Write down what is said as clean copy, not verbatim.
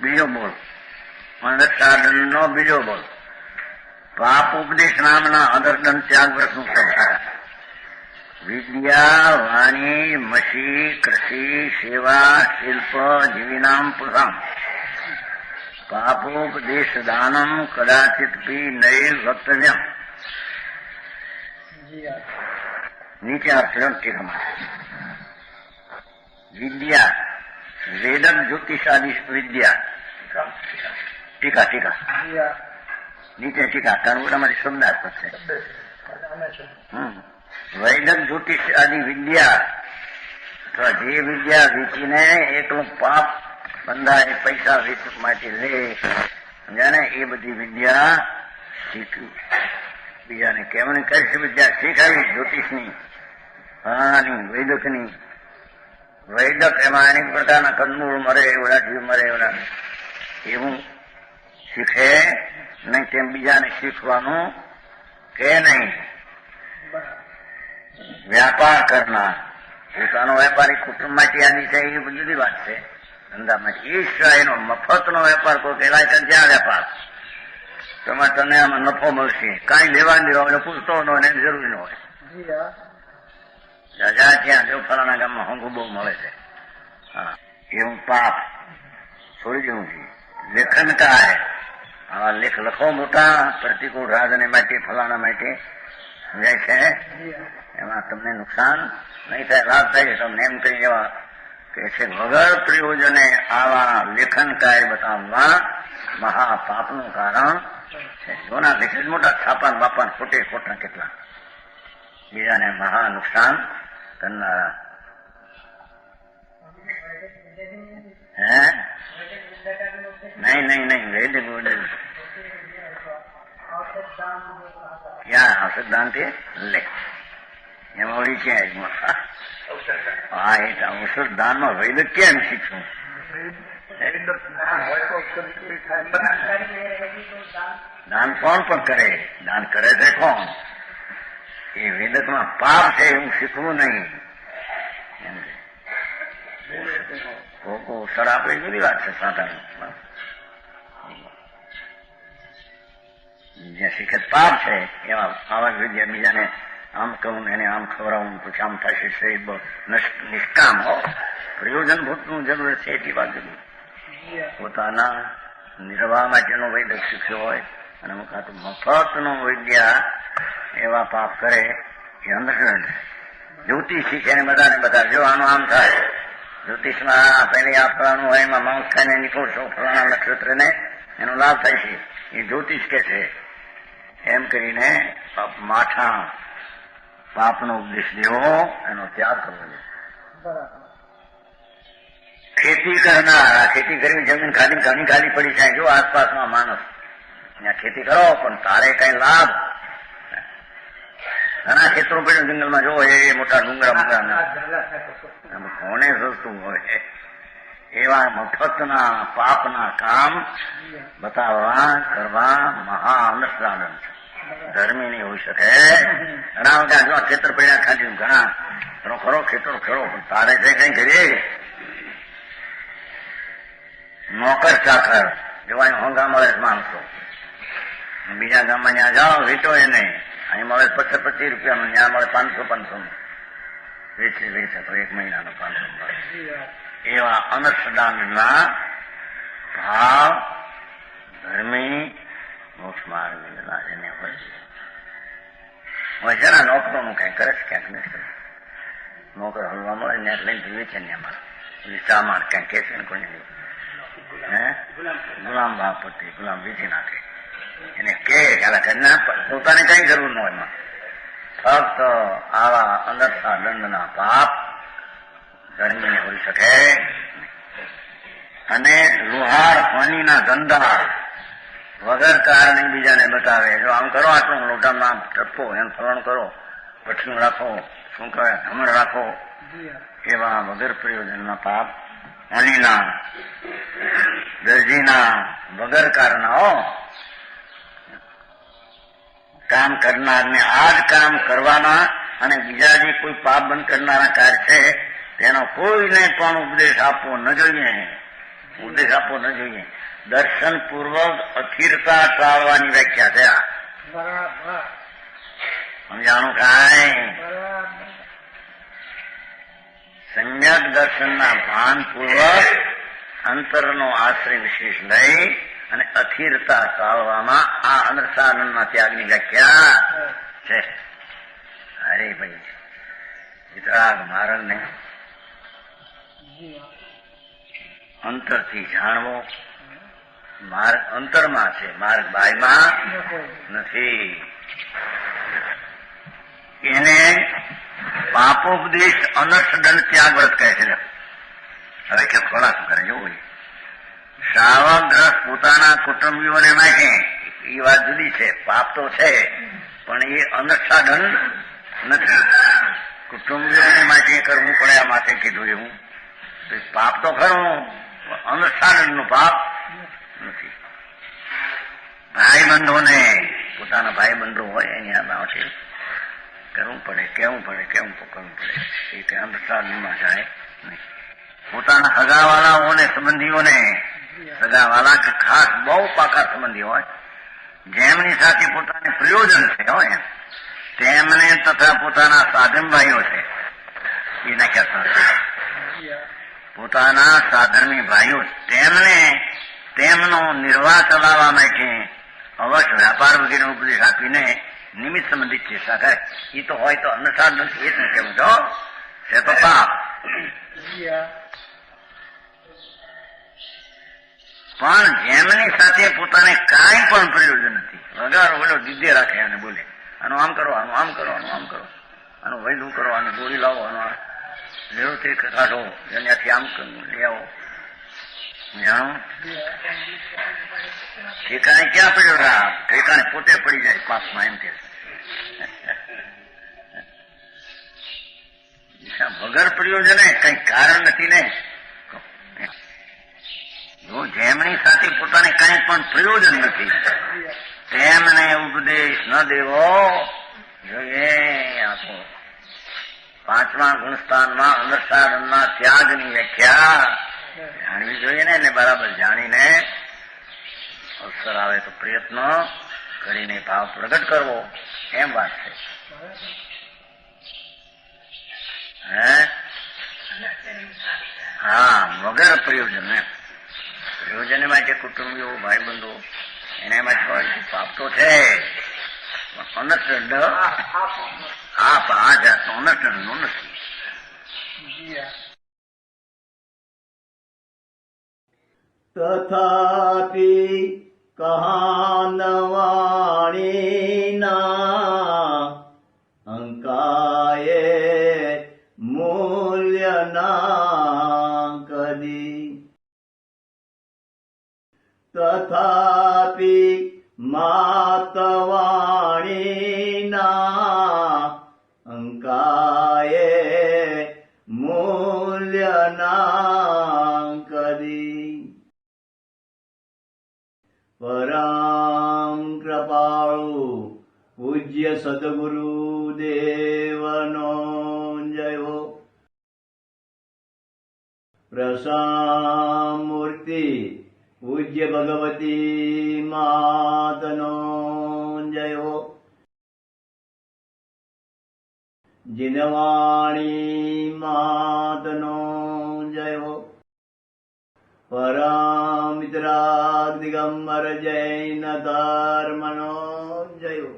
બીજો બોલ. અંધશ્રદ્ધાનો બીજો બોલ. પાપ ઉપદેશ નામના અધરદંડ ત્યાગ વ્રતનું સંસ્કાર. વિદ્યા વાણી મસી કૃષિ સેવા શિલ્પ જીવિનામ પુષામ પાપોપદેશ દાનમ કદાચિત પી નૈર વક્તવ્યમ. નીચે અર્થરણ ટીકામાં વિદ્યા વેદક જ્યોતિષાદી વિદ્યા. ટીકા ટીકા નીચે ટીકા કારણ તમારી શબ્દાર્થ છે. વૈદક જ્યોતિષ આદિ વિદ્યા અથવા જે વિદ્યા વીચીને એકલું પાપ બંધાય પૈસા વીચ માટે લે સમજાને એ બધી વિદ્યા શીખવી. બીજાને કેમની કઈ વિદ્યા શીખાવી? જ્યોતિષની, ફલાણાની, વૈદકની. વૈદક એમાં અનેક પ્રકારના કંદમૂળ મરે એવડા જીવ મરે એવડા એવું શીખે નહીં. તેમ બીજાને શીખવાનું કે નહીં. વ્યાપાર કરનાર પોતાનો વેપારી કુટુંબમાંથી આદિ છે એ બધી વાત છે. ધંધામાંથી એ સિવાય એનો મફતનો વેપાર કોઈ કહેવાય કે જ્યાં વેપાર તમે તને આમાં નફો મળશે કાંઈ લેવા દેવા હોય પૂછતો ન હોય જરૂરી ન હોય. જ્યાં ત્યાં જો ફલાણા ગામમાં હોંગુ બહુ મળે છે. હા એવું પાપ છોડી દેવું છે. લેખન કાય આવા લેખ લખો મોટા પ્રતિકૂળ રાજને માટે ફલાણા માટે સમજાય છે. એમાં તમને નુકસાન નહીં થાય, લાભ થાય. તમને એમ કહી દેવા કે છે વગર પ્રયોજને આવા લેખન કાર્ય બતાવવા મહાપાપનું કારણ છે. જોના દેખે મોટા છાપાન બાપાન ખોટે ખોટા કેટલા બીજાને મહા નુકસાન કરનારા. હે નહીં નહીં નહીં વૈદિક ક્યાં ઔષધ દાન થી લે એમાં ઓળી ક્યાં? હા એ ઔષધ દાનમાં વૈદક કેમ શીખશું? દાન કોણ પણ કરે? દાન કરે છે કોણ? એ વેદકમાં પાપ છે એવું શીખવું નહીં. સર આપણે જુદી વાત છે. સાધારણ જ્યાં શીખે પાપ છે એવા આવા વિદ્યા બીજાને આમ કહું એને આમ ખવડાવું પછી આમ થશે શરીર નિષ્કામ હો પ્રયોજનભૂતનું જરૂર છે એટલી વાત જરૂર. પોતાના નિર્વાહ માટેનો વૈદક શીખ્યો હોય અને મુખાતું મફતનો વિદ્યા એવા પાપ કરે એ અંધશ્રદ્ધા છે. જ્યોતિષ શીખે ને બધાને બધા જો આનું આમ થાય. જ્યોતિષમાં પહેલી આપવાનું હોય એમાં માંસ ખાઈને નીકળશો ફલાણા નક્ષત્રને એનો લાભ થાય છે એ જ્યોતિષ કે છે. એમ કરીને માઠા પાપનો ઉપદેશ દેવો એનો ત્યાગ કરવો જોઈએ. ખેતી કરનાર ખેતી કરવી જમીન ખાલી ઘણી ખાલી પડી જાય. જો આસપાસમાં માણસ ત્યાં ખેતી કરો પણ તારે કઈ લાભ ઘણા ખેતરો પડ્યું જંગલમાં જો એ મોટા ડુંગરા મુંગરા કોને સસ્તું હોય એવા મફતના પાપના કામ બતાવવા કરવા મહા અનુષ્ઠાન ધર્મી નહીં હોઈ શકે. ઘણા બધા જો ખેતર પડ્યા ખાલી ઘણા ખરો ખેતરો ખરો પણ તારે છે કઈ કરીએ. નોકર ચાકર જોવા હોંગા મળે માણસો બીજા ગામમાં ત્યાં જાઓ વેચો એ નહીં. અહીં મળે 25 રૂપિયાનું, ત્યાં મળે 500 વેચે તો 1 મહિનાનો 500. એવા અનર્થદાનના ભાવ ધર્મી મોક્ષ માર્ગ એને હોય છે ને. નોકરોનું કઈ કરે છે ક્યાંક નહીં કરે. નોકર હલવા મળે ને લઈને વેચે ને એમાં સામાન ક્યાંક કે છે ને કોઈ હે ગુલામ ભાવ પતિ ગુલામ વેચી નાખે. એને કે પોતાને કઈ જરૂર ન હોય. ફક્ત આવા અનર્થા દંડના પાપ ધર્મીને હોઈ શકે. અને લુહાર પાણીના ધંધા વગર કારણે બીજાને બતાવે. જો આમ કરો આટલું લોટામાં આમ ટપકો એમ ફલણ કરો પઠિયું રાખો શું કહેવાય હમણ રાખો એવા વગર પ્રયોજનના પાપ પાણીના દરજીના વગર કારણો કામ કરનારને આ જ કામ કરવાના અને બીજા જે કોઈ પાપ બંધ કરનારા કાર્ય છે તેનો કોઈને પણ ઉપદેશ આપવો ન જોઈએ. ઉપદેશ આપવો ન જોઈએ. દર્શન પૂર્વક અસ્થિરતા ટાળવાની વ્યાખ્યા છે આ. બરાબર સમજાણું કાંઈ? બરાબર સમ્યક દર્શનના ભાનપૂર્વક અંતરનો આશ્રય વિશેષ લઈ અને અસ્થિરતા ટાળવામાં આ અનર્સાનંદના ત્યાગની વ્યાખ્યા છે. અરે ભાઈ વિતરાગ માર્ગને અંતરથી જાણવો. માર્ગ અંતરમાં છે, માર્ગ બાયમાં નથી. એને પાપોપદેશ અનર્થ દંડ ત્યાગ વ્રત કહે છે. હવે કે ખોલાસો કરે જોવું. શ્રાવક ગ્રસ્ત પોતાના કુટુંબીઓને માટે એ વાત જુદી છે. પાપ તો છે પણ એ અનર્થાદંડ નથી. કુટુંબીઓને માટે કરવું પડે આ માટે કીધું એવું. પાપ તો ખરું, અનર્થાદંડ નું પાપ નથી. ભાઈ બંધોને પોતાના ભાઈ બંધો હોય એની આ માટે કરવું પડે, કેવું પડે, કેવું કરવું પડે. એ કે અનર્થાદંડમાં જાય નહીં. પોતાના સગાવાલાઓને સંબંધીઓને, સગાવાલા કે ખાસ બહુ પાકા સંબંધી હોય જેમની સાથે પોતાને પ્રયોજન છે હોય તેમને તથા પોતાના સાધનભાઈઓ છે એના કહેતા પોતાના સાધર્મી ભાઈઓ તેમને તેમનો નિર્વાહ ચલાવવા માટે અવશ્ય વ્યાપાર વગેરે ઉપદેશ આપીને નિમિત્ત સંબંધિત ચેષ્ટા કરે. એ તો હોય તો અન્નસાદ નથી. એ જ કેમ છો છે તો પાપ. પણ જેમની સાથે પોતાને કાંઈ પણ પ્રયોજન નથી, વગર ઓલો દીધે રાખે અને બોલે આનું આમ કરો, આનું આમ કરો, આનું આમ કરો, આનું વૈધું કરો, આની ગોળી લાવો, આનો લેવથી કાઢો, એનાથી આમ લઈ આવો. જાણો ઠેકાણે ક્યાં પડ્યો રા? ઠેકાણે પોતે પડી જાય પાપમાં. એમ કે વગર પ્રયોજને કઈ કારણ નથી ને. જો જેમની સાથે પોતાને કઈ પણ પ્રયોજન નથી તેમને ઉપદેશ ન દેવો જોઈએ. આપો પાંચમા ગુણસ્થાનમાં અનર્થાદંડના ત્યાગની વ્યાખ્યા જાણવી જોઈએ ને. બરાબર જાણીને અવસર આવે તો પ્રયત્ન કરીને ભાવ પ્રગટ કરવો, એમ વાત છે. હા, વગર પ્રયોજન ને. પ્રયોજન માટે કુટુંબીઓ, ભાઈ બંધો એના માટે પાપ તો છે. અનર્થદંડ આ જાતનો અનર્થદંડ નો નથી. તથાપિ કહાનવાણીના અંકાયે મૂલ્યના કદી. તથાપિ માતવાણીના અંકાયે મૂલ્યના કદી. પરમ કૃપાળુ પૂજ્ય સદગુરુ દેવનો જય હો. પ્રસામૂર્તિ પૂજ્ય ભગવતી માતનો જય હો. જીનવાણી માતનો જય હો. પરમ મિત્રાગ દિગંબર જૈન ધર્મનો જય હો.